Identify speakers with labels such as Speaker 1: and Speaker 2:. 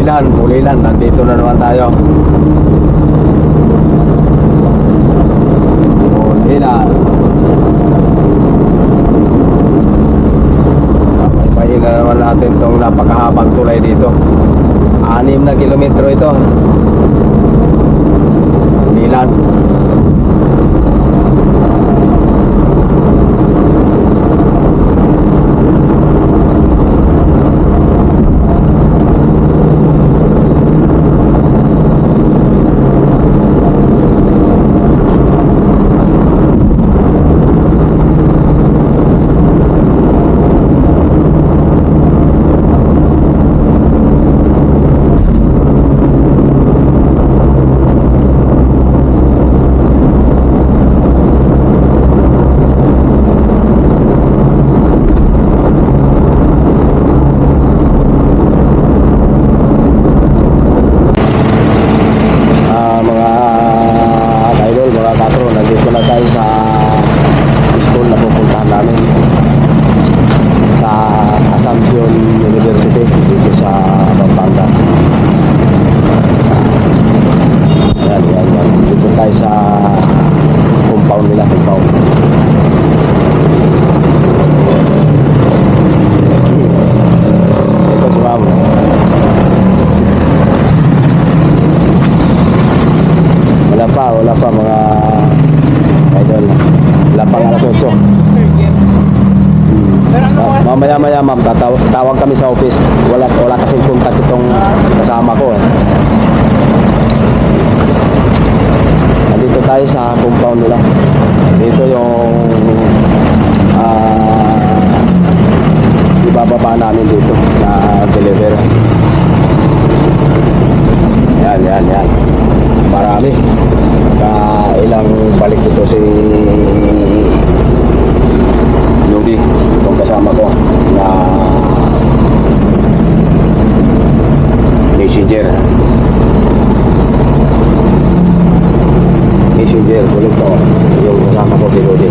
Speaker 1: Pulilan, nandito na naman tayo. Pulilan. Papayin na naman natin itong napakahabang tulay dito. 6 na kilometro ito. Pulilan. Wala pa mga idol. Wala pa alas 8. Mamaya ma'am, tawag kami sa office. Wala kasing contact itong kasama ko eh. Nandito tayo sa compound nila. Dito yung ibababa namin dito na deliver. Yan. Marami. Ilang balik ito si Ludi, itong kasama ko na messenger, ulit to yung kasama ko si Ludi.